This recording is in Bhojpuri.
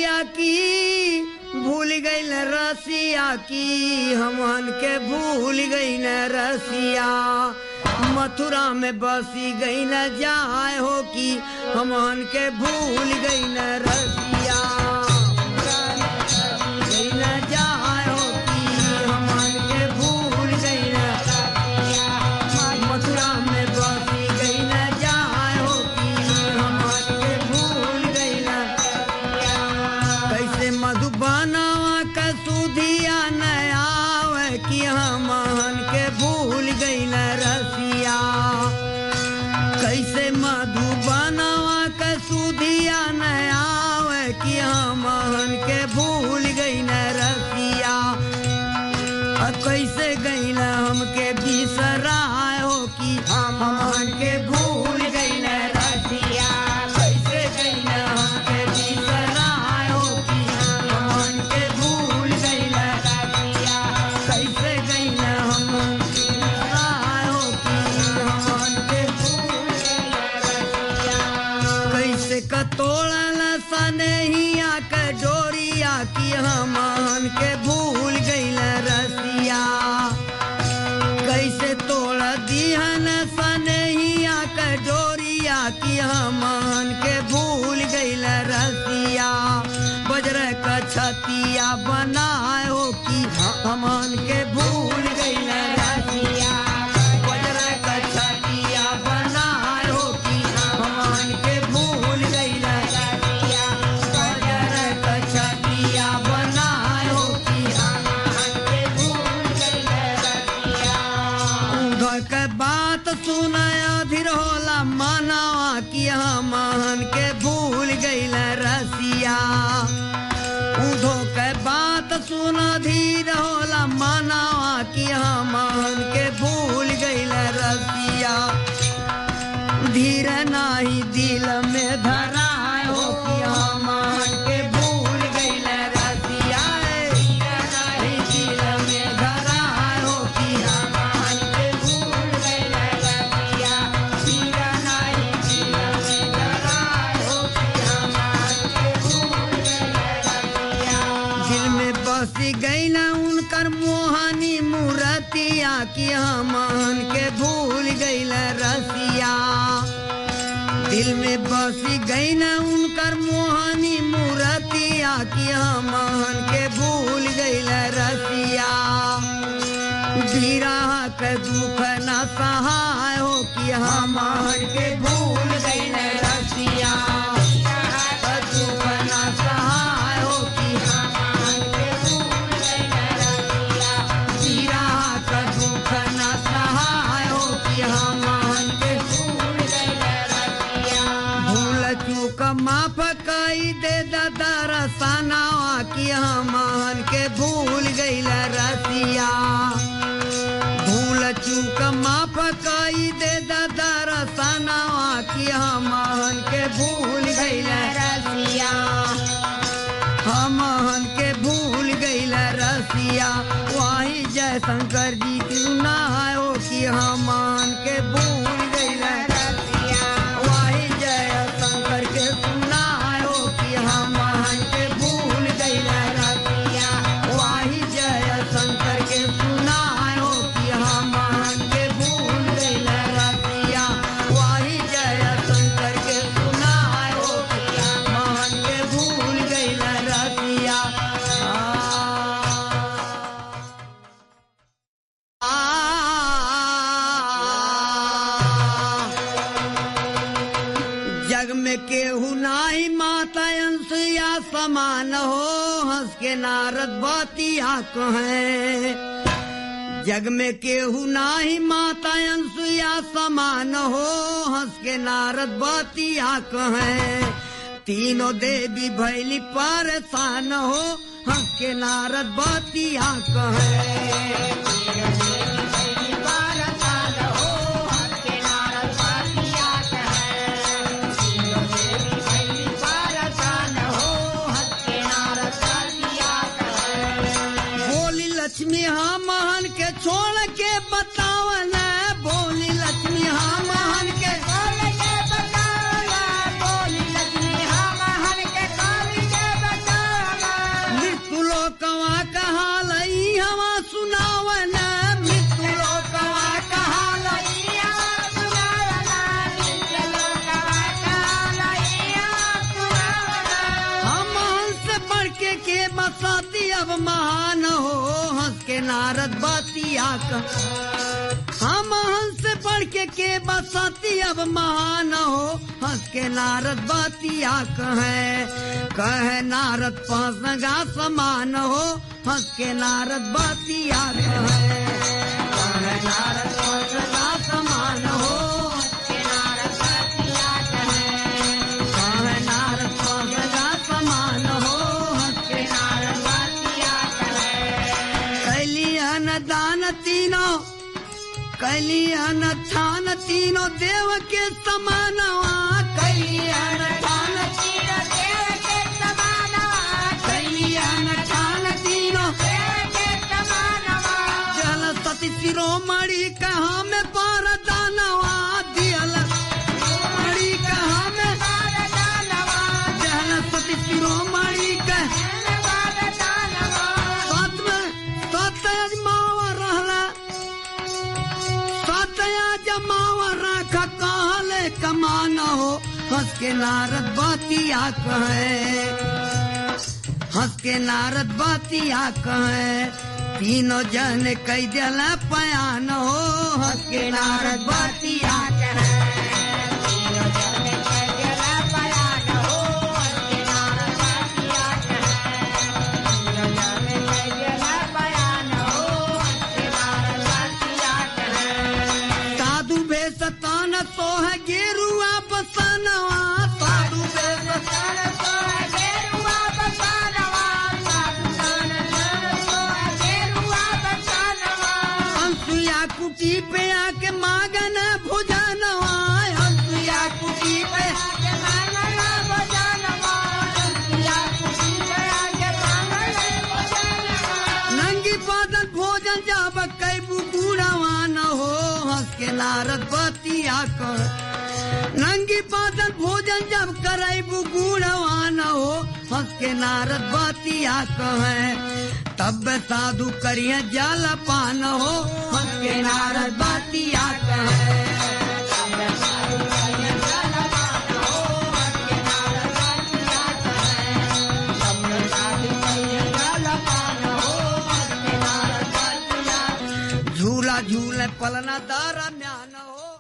रसिया की भूल गई न रसिया की हमन के भूल गई न रसिया मथुरा में बसी गई न जाए हो कि हमन के भूल गई न रसिया गई न जाए हो कि हमन के भूल गई न मथुरा में बसी गई न जाए हो कि हमन के भूल गई न कैसे मधुबनवा का सुधिया न आवे कि हमन के भूल गई न रसिया कैसे मधुबनवा का सुधिया न आवे कि हमन के भूल गई न रसिया कैसे गई न हमके बिसराए हो कि हमन के भूल गई न रसिया कैसे गई न हमके बिसराए हो कि हमन के भूल गई न रसिया कैसे गई न हमन बिसराए हो कि हमन के भूल गई न रसिया कैसे कतोड़न सनहिया के डोरिया कि हमन के भूल गई न रसिया कैसे तोड़ दिहन सनहिया के डोरिया कि हमन के भूल गई न रसिया बजर का छतिया बनाए हो कि हमन के भूल गई न रसिया बजर का छतिया बनाए हो कि हमन के भूल गई न रसिया बजर का छतिया बनाए हो कि हमन के भूल गई न रसिया उधर के बात सुनाया धीर होला मानवा कि हमन के भूल गई न रसिया उधो के बात सुना धीर होला मानवा कि हमन के भूल गई न रसिया धीर नाही दिल में धराए हो कि हमन के भूल गई न रसिया धीर नाही दिल में धराए हो कि हमन के भूल गई न रसिया धीर नाही दिल में धराए हो कि हमन के भूल गई न रसिया दिल में बस गई न उनकर मोहनी मूर्तिया कि हमन के भूल गई न रसिया दिल में बस गई न उनकर मोहनी मूर्तिया कि हमन के भूल गई न रसिया धीरा के दुख न सहाय हो कि हमन के भूल गई न रसिया दुख न सहाय हो कि हमन के भूल गई न रसिया धीरा के दुख न सहाय हो कि हमन के भूल गई न रसिया भूल चूक माफ कई दे दादा रसनावा कि हमन के भूल गई न रसिया भूल चूक माफ कई दे दादा रसनावा कि हमन के भूल गई न रसिया हमन के भूल गई न रसिया वही जय शंकर जी क्यों ना हो कि हमन के भूल गई न रसिया वही जय शंकर के सुना हो कि हमन के भूल गई न रसिया वही जय शंकर के सुना हो कि हमन के भूल गई न रसिया वही जय शंकर के सुना हो कि हमन के भूल गई न रसिया जग में केहू नाही माता अंसुया समान हो हंस के नारद बतिया कहे जग में केहू नाही माता अंसुया समान हो हंस के नारद बतिया कहे तीनों देवी भैली परेशान हो हंस के नारद बतिया कहे लक्ष्मी हमन के छोड़ के बतावन बोली लक्ष्मी हमन के छोड़ के बतावन बोली लक्ष्मी हमन के छोड़ के बतावन के बसाती अब महान हो, हंस के नारद बातिया हम हंस पढ़ के बसाती अब महान हो, हंस के नारद बातिया कहे नारद पांचगा समान हो, हंस के नारद बातिया कहे नारद पांचगा समान हो, हंस के नारद बातिया कहे नारद पांचगा समान हो, हंस के नारद बातिया कैलियन दान तीनों कैलियन ठान तीनों देव के समानवा, कैलियन ठान तीनों देव के समानवा, कैलियन ठान तीनों देव के समानवा, जल सती शिरोमणि कहाँ में पार दानवा, दियल मणि कहाँ में पार दानवा, जल सती शिरोमणि कहाँ में पार दानवा, साथ में सत मावा रहला सतया जमावा रख कहले कमान हो, हंस के नारद बातिया कहे हंस के नारद बातिया कहे तीनों जन कई दिल पयान हो, हंस के नारद बातिया कहे तीनों जन कई दिल पयान हो, हंस के नारद बातिया कहे तीनों जन कई दिल पयान हो, हंस के नारद बातिया कहे साधु भेष तान सोह गेरुआ बसनवा, साधु भेष तान सोह गेरुआ बसनवा, साधु तान सोह गेरुआ बसनवा, हंसुया कुटी पे आके मांगन भुजनवा, हंसुया कुटी पे आके मांगन भुजनवा, हंसुया कुटी पे आके मांगन भुजनवा, नंगी बादल भोजन जब कैबू गुणवान हो, हंस के नारद बातिया नंगी बादल भोजन जब करैबू गुणवान हो, हंस के नारद बातिया कहे तब साधु करिए जल पान हो, हंस के नारद बातिया कहे तब साधु करिए जल पान हो, हंस के नारद बातिया कहे तब साधु करिए जल पान हो, हंस के नारद बातिया झूला झूले पलना दरम्यान हो।